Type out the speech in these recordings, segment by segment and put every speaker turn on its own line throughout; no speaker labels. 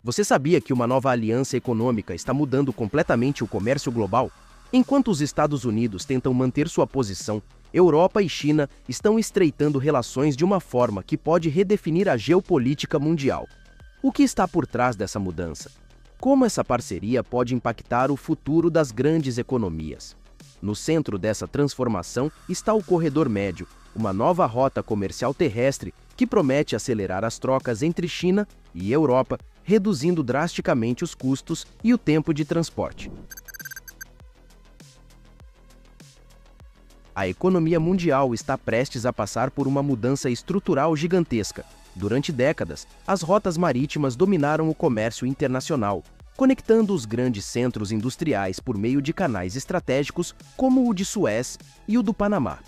Você sabia que uma nova aliança econômica está mudando completamente o comércio global? Enquanto os Estados Unidos tentam manter sua posição, Europa e China estão estreitando relações de uma forma que pode redefinir a geopolítica mundial. O que está por trás dessa mudança? Como essa parceria pode impactar o futuro das grandes economias? No centro dessa transformação está o Corredor Médio, uma nova rota comercial terrestre que promete acelerar as trocas entre China e Europa, reduzindo drasticamente os custos e o tempo de transporte. A economia mundial está prestes a passar por uma mudança estrutural gigantesca. Durante décadas, as rotas marítimas dominaram o comércio internacional, conectando os grandes centros industriais por meio de canais estratégicos como o de Suez e o do Panamá.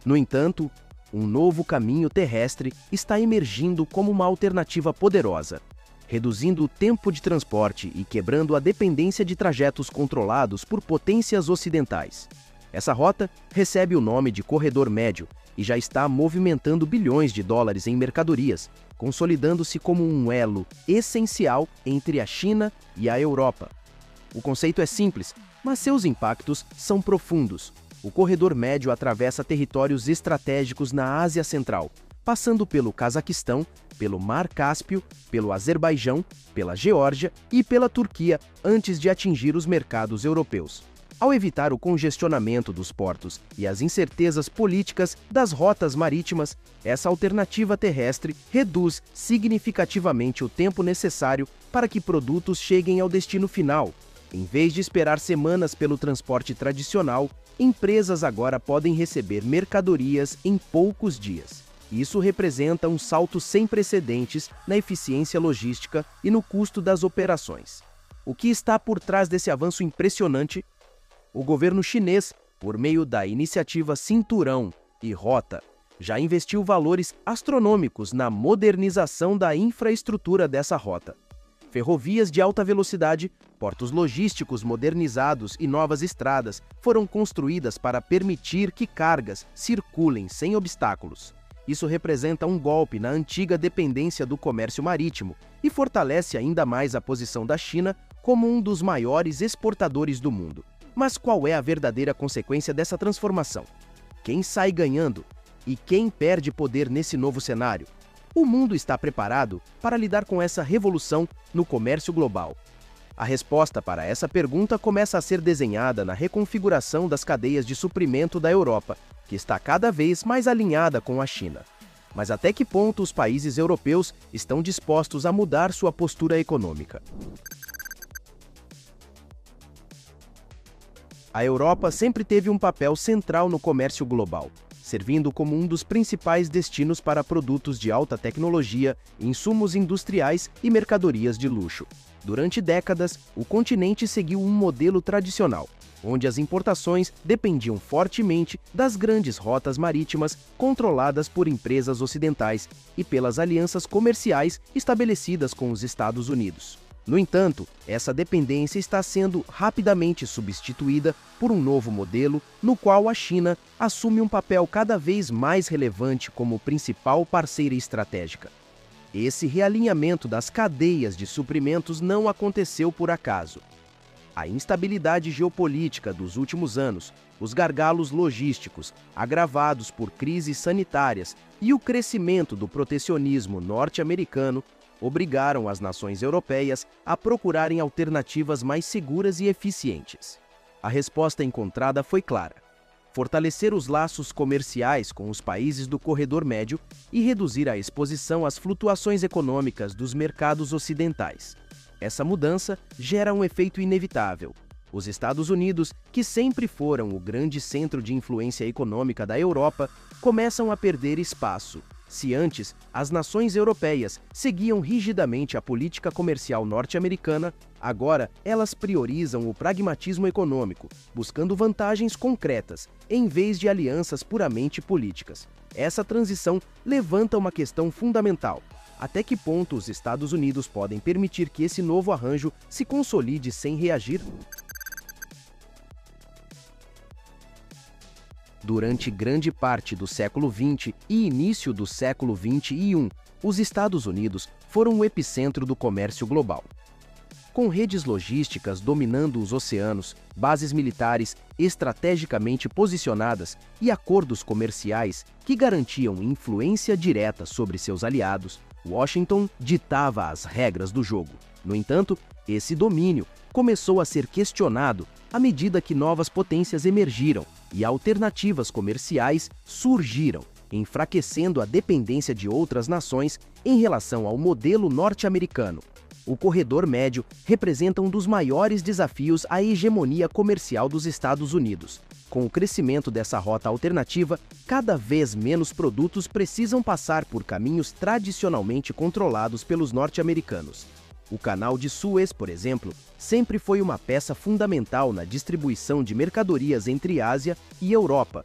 No entanto, um novo caminho terrestre está emergindo como uma alternativa poderosa, reduzindo o tempo de transporte e quebrando a dependência de trajetos controlados por potências ocidentais. Essa rota recebe o nome de Corredor Médio e já está movimentando bilhões de dólares em mercadorias, consolidando-se como um elo essencial entre a China e a Europa. O conceito é simples, mas seus impactos são profundos. O Corredor Médio atravessa territórios estratégicos na Ásia Central, passando pelo Cazaquistão, pelo Mar Cáspio, pelo Azerbaijão, pela Geórgia e pela Turquia, antes de atingir os mercados europeus. Ao evitar o congestionamento dos portos e as incertezas políticas das rotas marítimas, essa alternativa terrestre reduz significativamente o tempo necessário para que produtos cheguem ao destino final. Em vez de esperar semanas pelo transporte tradicional, empresas agora podem receber mercadorias em poucos dias. Isso representa um salto sem precedentes na eficiência logística e no custo das operações. O que está por trás desse avanço impressionante? O governo chinês, por meio da iniciativa Cinturão e Rota, já investiu valores astronômicos na modernização da infraestrutura dessa rota. Ferrovias de alta velocidade, portos logísticos modernizados e novas estradas foram construídas para permitir que cargas circulem sem obstáculos. Isso representa um golpe na antiga dependência do comércio marítimo e fortalece ainda mais a posição da China como um dos maiores exportadores do mundo. Mas qual é a verdadeira consequência dessa transformação? Quem sai ganhando? E quem perde poder nesse novo cenário? O mundo está preparado para lidar com essa revolução no comércio global? A resposta para essa pergunta começa a ser desenhada na reconfiguração das cadeias de suprimento da Europa, que está cada vez mais alinhada com a China. Mas até que ponto os países europeus estão dispostos a mudar sua postura econômica? A Europa sempre teve um papel central no comércio global, servindo como um dos principais destinos para produtos de alta tecnologia, insumos industriais e mercadorias de luxo. Durante décadas, o continente seguiu um modelo tradicional, onde as importações dependiam fortemente das grandes rotas marítimas controladas por empresas ocidentais e pelas alianças comerciais estabelecidas com os Estados Unidos. No entanto, essa dependência está sendo rapidamente substituída por um novo modelo no qual a China assume um papel cada vez mais relevante como principal parceira estratégica. Esse realinhamento das cadeias de suprimentos não aconteceu por acaso. A instabilidade geopolítica dos últimos anos, os gargalos logísticos agravados por crises sanitárias e o crescimento do protecionismo norte-americano obrigaram as nações europeias a procurarem alternativas mais seguras e eficientes. A resposta encontrada foi clara: fortalecer os laços comerciais com os países do Corredor Médio e reduzir a exposição às flutuações econômicas dos mercados ocidentais. Essa mudança gera um efeito inevitável. Os Estados Unidos, que sempre foram o grande centro de influência econômica da Europa, começam a perder espaço. Se antes as nações europeias seguiam rigidamente a política comercial norte-americana, agora elas priorizam o pragmatismo econômico, buscando vantagens concretas, em vez de alianças puramente políticas. Essa transição levanta uma questão fundamental: até que ponto os Estados Unidos podem permitir que esse novo arranjo se consolide sem reagir? Durante grande parte do século XX e início do século XXI, os Estados Unidos foram o epicentro do comércio global. Com redes logísticas dominando os oceanos, bases militares estrategicamente posicionadas e acordos comerciais que garantiam influência direta sobre seus aliados, Washington ditava as regras do jogo. No entanto, esse domínio começou a ser questionado à medida que novas potências emergiram e alternativas comerciais surgiram, enfraquecendo a dependência de outras nações em relação ao modelo norte-americano. O Corredor Médio representa um dos maiores desafios à hegemonia comercial dos Estados Unidos. Com o crescimento dessa rota alternativa, cada vez menos produtos precisam passar por caminhos tradicionalmente controlados pelos norte-americanos. O Canal de Suez, por exemplo, sempre foi uma peça fundamental na distribuição de mercadorias entre Ásia e Europa.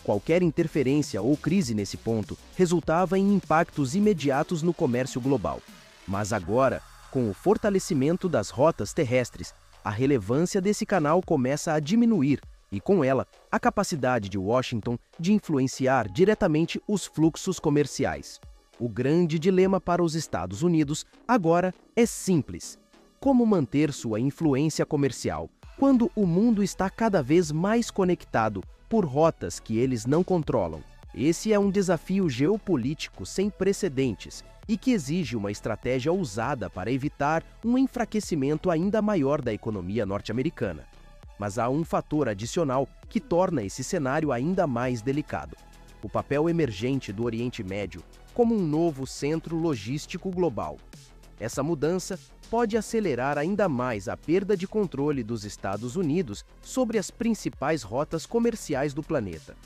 Qualquer interferência ou crise nesse ponto resultava em impactos imediatos no comércio global. Mas agora, com o fortalecimento das rotas terrestres, a relevância desse canal começa a diminuir e, com ela, a capacidade de Washington de influenciar diretamente os fluxos comerciais. O grande dilema para os Estados Unidos agora é simples: como manter sua influência comercial quando o mundo está cada vez mais conectado por rotas que eles não controlam? Esse é um desafio geopolítico sem precedentes e que exige uma estratégia ousada para evitar um enfraquecimento ainda maior da economia norte-americana. Mas há um fator adicional que torna esse cenário ainda mais delicado: o papel emergente do Oriente Médio como um novo centro logístico global. Essa mudança pode acelerar ainda mais a perda de controle dos Estados Unidos sobre as principais rotas comerciais do planeta.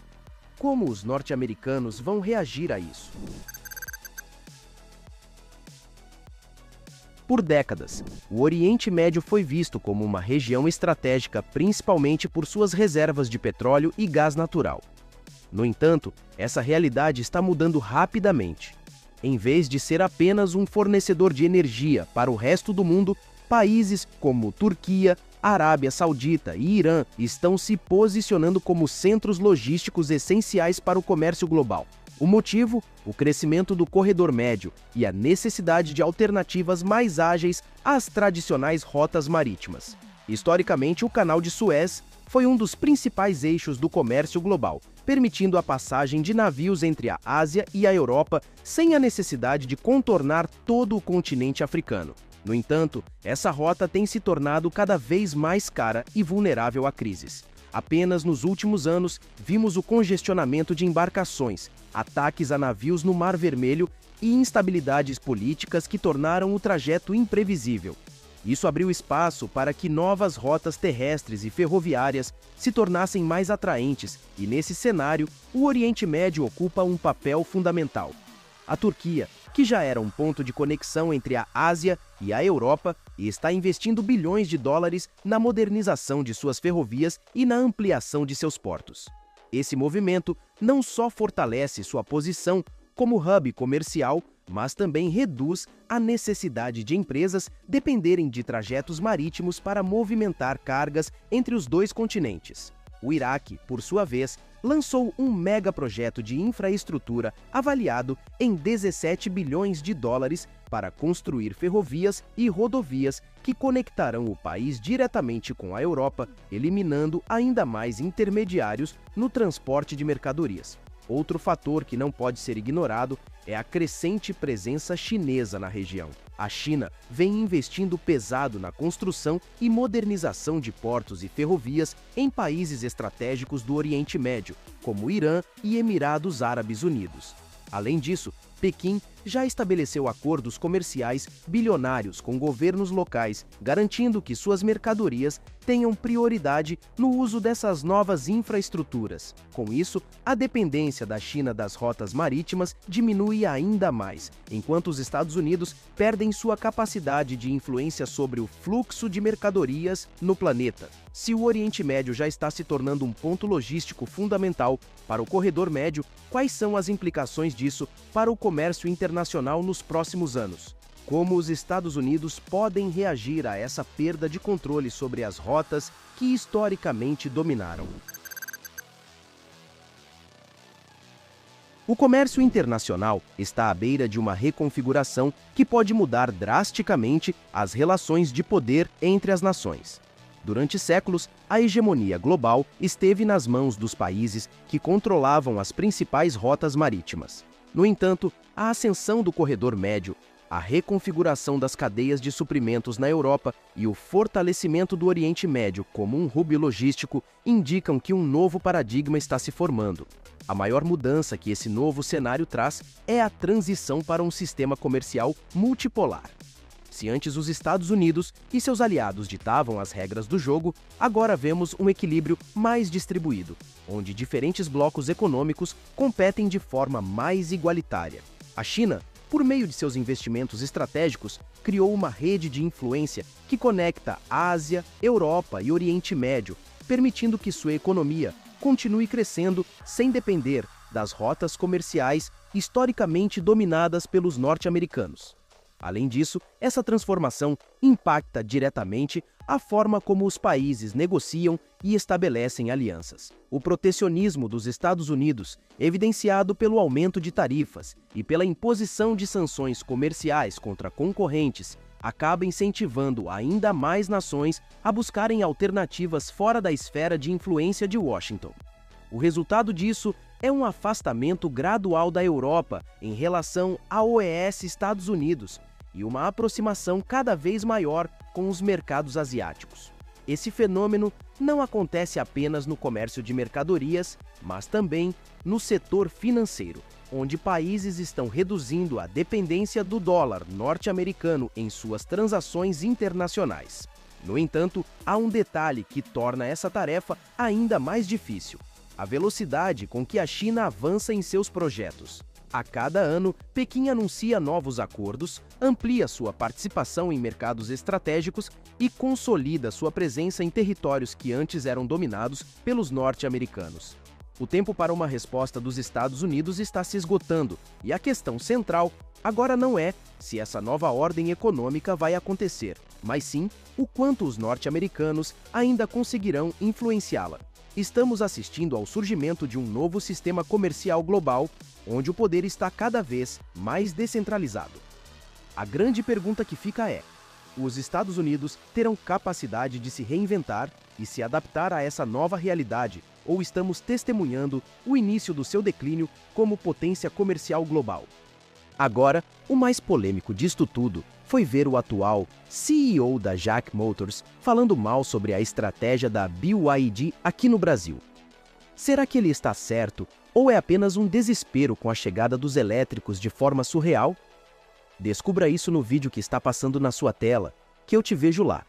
Como os norte-americanos vão reagir a isso? Por décadas, o Oriente Médio foi visto como uma região estratégica principalmente por suas reservas de petróleo e gás natural. No entanto, essa realidade está mudando rapidamente. Em vez de ser apenas um fornecedor de energia para o resto do mundo, países como Turquia, Arábia Saudita e Irã estão se posicionando como centros logísticos essenciais para o comércio global. O motivo? O crescimento do Corredor Médio e a necessidade de alternativas mais ágeis às tradicionais rotas marítimas. Historicamente, o Canal de Suez foi um dos principais eixos do comércio global, permitindo a passagem de navios entre a Ásia e a Europa sem a necessidade de contornar todo o continente africano. No entanto, essa rota tem se tornado cada vez mais cara e vulnerável a crises. Apenas nos últimos anos, vimos o congestionamento de embarcações, ataques a navios no Mar Vermelho e instabilidades políticas que tornaram o trajeto imprevisível. Isso abriu espaço para que novas rotas terrestres e ferroviárias se tornassem mais atraentes, e nesse cenário, o Oriente Médio ocupa um papel fundamental. A Turquia, que já era um ponto de conexão entre a Ásia e a Europa, está investindo bilhões de dólares na modernização de suas ferrovias e na ampliação de seus portos. Esse movimento não só fortalece sua posição como hub comercial, mas também reduz a necessidade de empresas dependerem de trajetos marítimos para movimentar cargas entre os dois continentes. O Iraque, por sua vez, lançou um megaprojeto de infraestrutura avaliado em 17 bilhões de dólares para construir ferrovias e rodovias que conectarão o país diretamente com a Europa, eliminando ainda mais intermediários no transporte de mercadorias. Outro fator que não pode ser ignorado é a crescente presença chinesa na região. A China vem investindo pesado na construção e modernização de portos e ferrovias em países estratégicos do Oriente Médio, como Irã e Emirados Árabes Unidos. Além disso, Pequim já estabeleceu acordos comerciais bilionários com governos locais, garantindo que suas mercadorias tenham prioridade no uso dessas novas infraestruturas. Com isso, a dependência da China das rotas marítimas diminui ainda mais, enquanto os Estados Unidos perdem sua capacidade de influência sobre o fluxo de mercadorias no planeta. Se o Oriente Médio já está se tornando um ponto logístico fundamental para o Corredor Médio, quais são as implicações disso para o comércio internacional nos próximos anos? Como os Estados Unidos podem reagir a essa perda de controle sobre as rotas que historicamente dominaram? O comércio internacional está à beira de uma reconfiguração que pode mudar drasticamente as relações de poder entre as nações. Durante séculos, a hegemonia global esteve nas mãos dos países que controlavam as principais rotas marítimas. No entanto, a ascensão do Corredor Médio, a reconfiguração das cadeias de suprimentos na Europa e o fortalecimento do Oriente Médio como um hub logístico indicam que um novo paradigma está se formando. A maior mudança que esse novo cenário traz é a transição para um sistema comercial multipolar. Se antes os Estados Unidos e seus aliados ditavam as regras do jogo, agora vemos um equilíbrio mais distribuído, onde diferentes blocos econômicos competem de forma mais igualitária. A China, por meio de seus investimentos estratégicos, criou uma rede de influência que conecta Ásia, Europa e Oriente Médio, permitindo que sua economia continue crescendo sem depender das rotas comerciais historicamente dominadas pelos norte-americanos. Além disso, essa transformação impacta diretamente a forma como os países negociam e estabelecem alianças. O protecionismo dos Estados Unidos, evidenciado pelo aumento de tarifas e pela imposição de sanções comerciais contra concorrentes, acaba incentivando ainda mais nações a buscarem alternativas fora da esfera de influência de Washington. O resultado disso é um afastamento gradual da Europa em relação à OES Estados Unidos e uma aproximação cada vez maior com os mercados asiáticos. Esse fenômeno não acontece apenas no comércio de mercadorias, mas também no setor financeiro, onde países estão reduzindo a dependência do dólar norte-americano em suas transações internacionais. No entanto, há um detalhe que torna essa tarefa ainda mais difícil: a velocidade com que a China avança em seus projetos. A cada ano, Pequim anuncia novos acordos, amplia sua participação em mercados estratégicos e consolida sua presença em territórios que antes eram dominados pelos norte-americanos. O tempo para uma resposta dos Estados Unidos está se esgotando, e a questão central agora não é se essa nova ordem econômica vai acontecer, mas sim o quanto os norte-americanos ainda conseguirão influenciá-la. Estamos assistindo ao surgimento de um novo sistema comercial global, onde o poder está cada vez mais descentralizado. A grande pergunta que fica é: os Estados Unidos terão capacidade de se reinventar e se adaptar a essa nova realidade, ou estamos testemunhando o início do seu declínio como potência comercial global? Agora, o mais polêmico disto tudo foi ver o atual CEO da JAC Motors falando mal sobre a estratégia da BYD aqui no Brasil. Será que ele está certo ou é apenas um desespero com a chegada dos elétricos de forma surreal? Descubra isso no vídeo que está passando na sua tela, que eu te vejo lá.